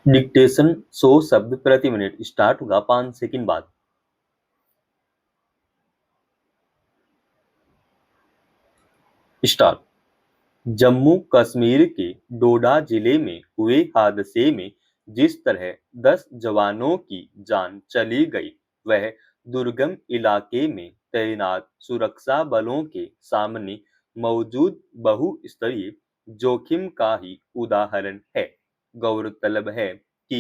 Dictation 100 शब्द प्रति minute start होगा 5 सेकंड बाद। स्टार्ट। जम्मू कश्मीर के डोडा जिले में हुए हादसे में जिस तरह 10 जवानों की जान चली गई, वह दुर्गम इलाके में तैनात सुरक्षा बलों के सामने मौजूद बहुस्तरीय जोखिम का ही उदाहरण है। गौरतलब है कि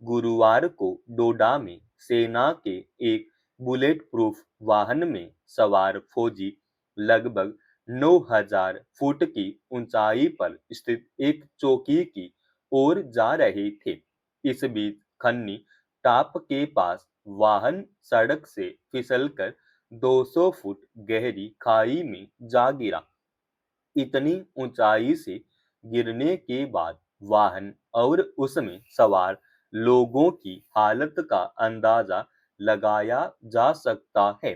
गुरुवार को डोडा में सेना के एक बुलेट प्रूफ वाहन में सवार फौजी लगभग 9,000 फुट की ऊंचाई पर स्थित एक चौकी की ओर जा रहे थे। इस बीच खन्नी टाप के पास वाहन सड़क से फिसलकर 200 फुट गहरी खाई में जा गिरा। इतनी ऊंचाई से गिरने के बाद वाहन और उसमें सवार लोगों की हालत का अंदाजा लगाया जा सकता है।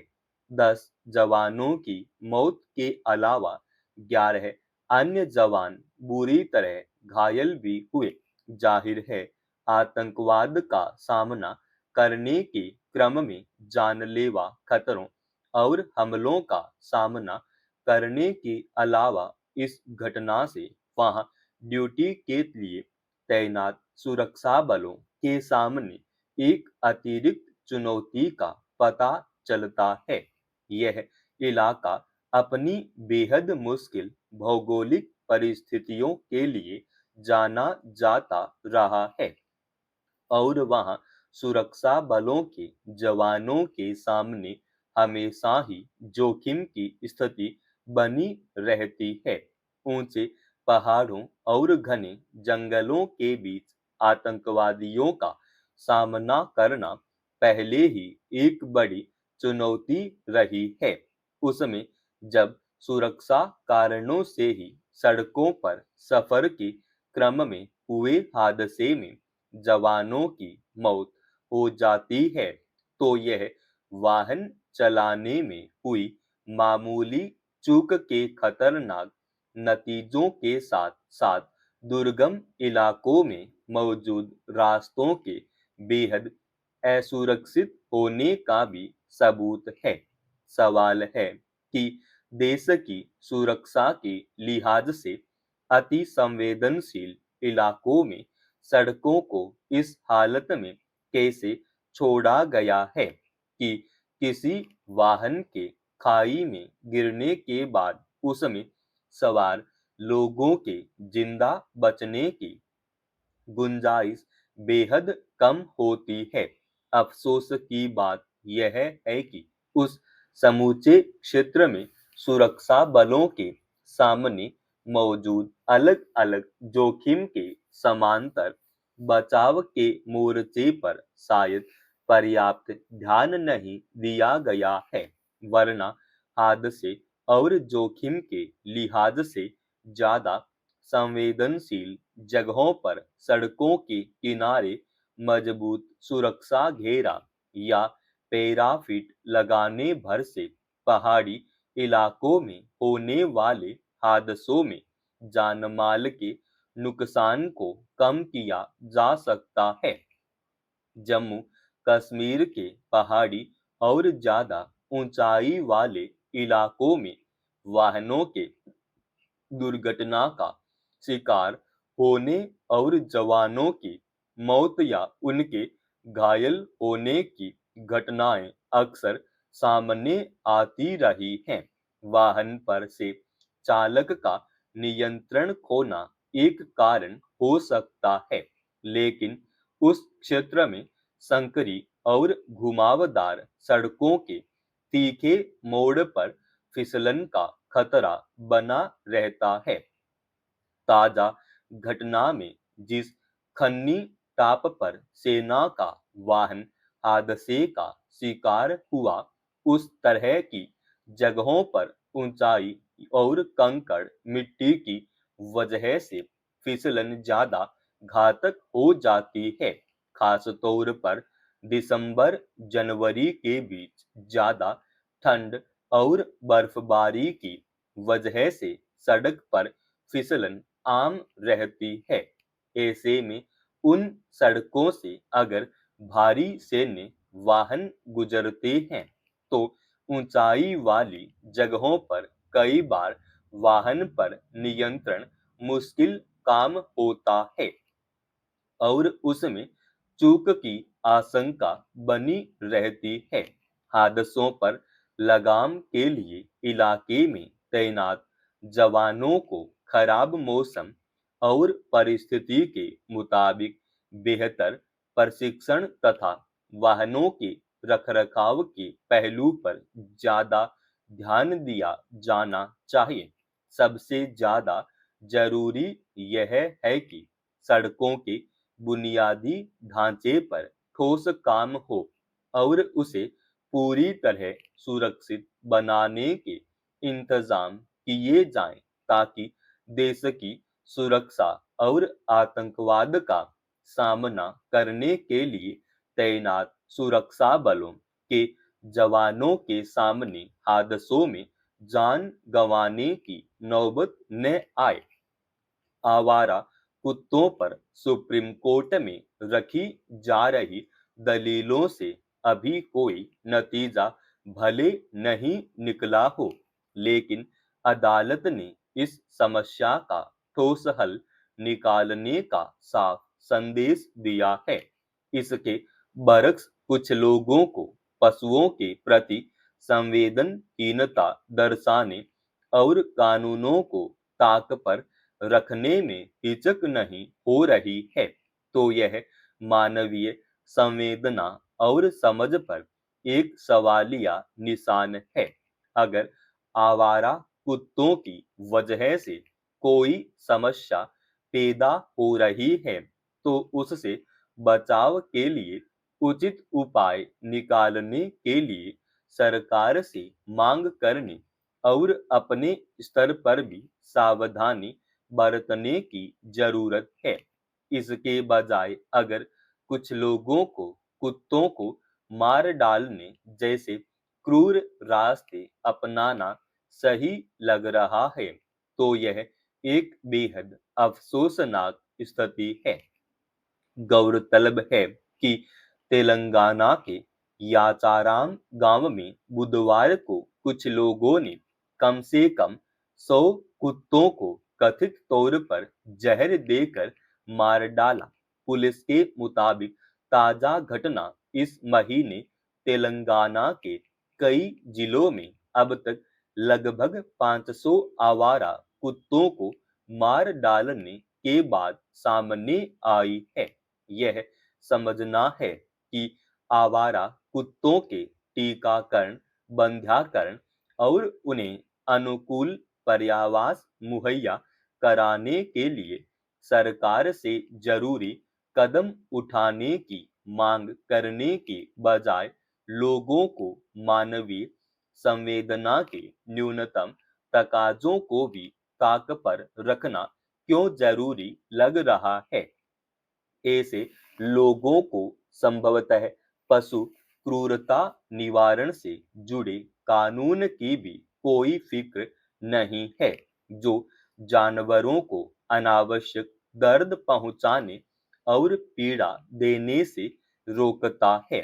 10 जवानों की मौत के अलावा 11 अन्य जवान बुरी तरह घायल भी हुए। जाहिर है, आतंकवाद का सामना करने के क्रम में जानलेवा खतरों और हमलों का सामना करने के अलावा इस घटना से वहां ड्यूटी के लिए तैनात सुरक्षा बलों के सामने एक अतिरिक्त चुनौती का पता चलता है। यह इलाका अपनी बेहद मुश्किल भौगोलिक परिस्थितियों के लिए जाना जाता रहा है और वहां सुरक्षा बलों के जवानों के सामने हमेशा ही जोखिम की स्थिति बनी रहती है। ऊंचे पहाड़ों और घने जंगलों के बीच आतंकवादियों का सामना करना पहले ही एक बड़ी चुनौती रही है। उसमें जब सुरक्षा कारणों से ही सड़कों पर सफर के क्रम में हुए हादसे में जवानों की मौत हो जाती है, तो यह वाहन चलाने में हुई मामूली चूक के खतरनाक नतीजों के साथ साथ दुर्गम इलाकों में मौजूद रास्तों के बेहद असुरक्षित होने का भी सबूत है। सवाल है कि देश की सुरक्षा के लिहाज से अति संवेदनशील इलाकों में सड़कों को इस हालत में कैसे छोड़ा गया है कि किसी वाहन के खाई में गिरने के बाद उसमें सवार लोगों के जिंदा बचने की गुंजाइश बेहद कम होती है। अफसोस की बात यह है कि उस समूचे क्षेत्र में सुरक्षा बलों के सामने मौजूद अलग अलग जोखिम के समांतर बचाव के मोर्चे पर शायद पर्याप्त ध्यान नहीं दिया गया है, वरना हादसे और जोखिम के लिहाज से ज्यादा संवेदनशील जगहों पर सड़कों के किनारे मजबूत सुरक्षा घेरा या पैराफिट लगाने भर से पहाड़ी इलाकों में होने वाले हादसों में जानमाल के नुकसान को कम किया जा सकता है। जम्मू कश्मीर के पहाड़ी और ज्यादा ऊंचाई वाले इलाकों में वाहनों के दुर्घटना का शिकार होने और जवानों की मौत या उनके घायल होने की घटनाएं अक्सर सामने आती रही हैं। वाहन पर से चालक का नियंत्रण खोना एक कारण हो सकता है, लेकिन उस क्षेत्र में संकरी और घुमावदार सड़कों के तीखे मोड़ पर फिसलन का खतरा बना रहता है। ताजा घटना में जिस खन्नी टाप पर सेना का वाहन हादसे का शिकार हुआ, उस तरह की जगहों पर ऊंचाई और कंकड़ मिट्टी की वजह से फिसलन ज्यादा घातक हो जाती है। खासतौर पर दिसंबर जनवरी के बीच ज्यादा ठंड और बर्फबारी की वजह से सड़क पर फिसलन आम रहती है। ऐसे में उन सड़कों से अगर भारी सैन्य वाहन गुजरते हैं तो ऊंचाई वाली जगहों पर कई बार वाहन पर नियंत्रण मुश्किल काम होता है और उसमें चूक की आशंका बनी रहती है। हादसों पर लगाम के लिए इलाके में तैनात जवानों को खराब मौसम और परिस्थिति के मुताबिक बेहतर प्रशिक्षण तथा वाहनों के रखरखाव के पहलू पर ज्यादा ध्यान दिया जाना चाहिए। सबसे ज्यादा जरूरी यह है कि सड़कों के बुनियादी ढांचे पर ठोस काम हो और उसे पूरी तरह सुरक्षित बनाने के इंतजाम किए जाएं ताकि देश की सुरक्षा और आतंकवाद का सामना करने के लिए तैनात सुरक्षा बलों के जवानों के सामने हादसों में जान गंवाने की नौबत न आए। आवारा कुत्तों पर सुप्रीम कोर्ट में रखी जा रही दलीलों से अभी कोई नतीजा भले नहीं निकला हो, लेकिन अदालत ने इस समस्या का ठोस हल निकालने का साफ संदेश दिया है। इसके बरक्स कुछ लोगों को पशुओं के प्रति संवेदनहीनता दर्शाने और कानूनों को ताक पर रखने में हिचक नहीं हो रही है, तो यह मानवीय संवेदना और समझ पर एक सवालिया निशान है। अगर आवारा कुत्तों की वजह से कोई समस्या पैदा हो रही है, तो उससे बचाव के लिए उचित उपाय निकालने के लिए सरकार से मांग करने और अपने स्तर पर भी सावधानी बरतने की जरूरत है। इसके बजाय अगर कुछ लोगों को कुत्तों को मार डालने जैसे क्रूर रास्ते अपनाना सही लग रहा है, तो यह एक बेहद अफसोसनाक स्थिति है। गौरतलब है कि तेलंगाना के याचाराम गांव में बुधवार को कुछ लोगों ने कम से कम 100 कुत्तों को कथित तौर पर जहर देकर मार डाला। पुलिस के मुताबिक ताजा घटना इस महीने तेलंगाना के कई जिलों में अब तक लगभग 500 आवारा कुत्तों को मार डालने के बाद सामने आई है। यह समझना है कि आवारा कुत्तों के टीकाकरण, बंध्याकरण और उन्हें अनुकूल पर्यावास मुहैया कराने के लिए सरकार से जरूरी कदम उठाने की मांग करने के बजाय लोगों को मानवीय संवेदना के न्यूनतम तकाजों को भी ताक पर रखना क्यों जरूरी लग रहा है। ऐसे लोगों को संभवतः पशु क्रूरता निवारण से जुड़े कानून की भी कोई फिक्र नहीं है, जो जानवरों को अनावश्यक दर्द पहुंचाने और पीड़ा देने से रोकता है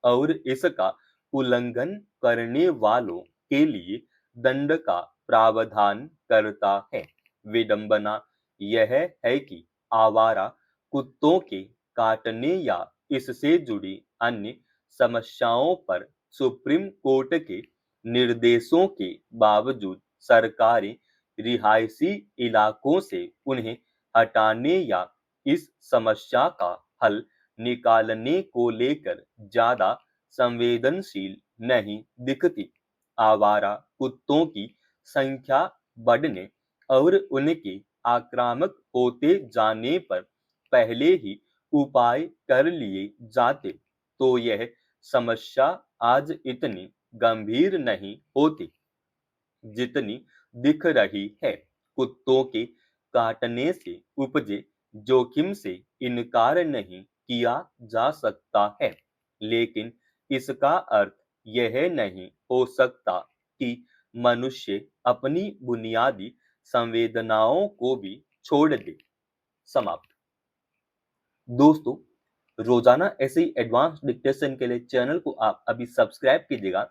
और इसका उल्लंघन करने वालों के लिए दंड का प्रावधान करता है। विडंबना यह है कि आवारा कुत्तों के काटने या इससे जुड़ी अन्य समस्याओं पर सुप्रीम कोर्ट के निर्देशों के बावजूद सरकारें रिहायशी इलाकों से उन्हें हटाने या इस समस्या का हल निकालने को लेकर ज्यादा संवेदनशील नहीं दिखती। आवारा कुत्तों की संख्या बढ़ने और उनके आक्रामक होते जाने पर पहले ही उपाय कर लिए जाते, तो यह समस्या आज इतनी गंभीर नहीं होती जितनी दिख रही है। कुत्तों के काटने से उपजे जोखिम से इनकार नहीं किया जा सकता है, लेकिन इसका अर्थ यह नहीं हो सकता कि मनुष्य अपनी बुनियादी संवेदनाओं को भी छोड़ दे। समाप्त। दोस्तों, रोजाना ऐसे ही एडवांस डिक्टेशन के लिए चैनल को आप अभी सब्सक्राइब कीजिएगा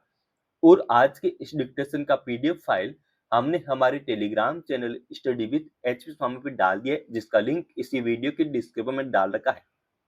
और आज के इस डिक्टेशन का पीडीएफ फाइल हमने हमारे Telegram channel study with HP Swami पे डाल दिया है, जिसका लिंक इसी वीडियो के डिस्क्रिप्शन में डाल रखा है।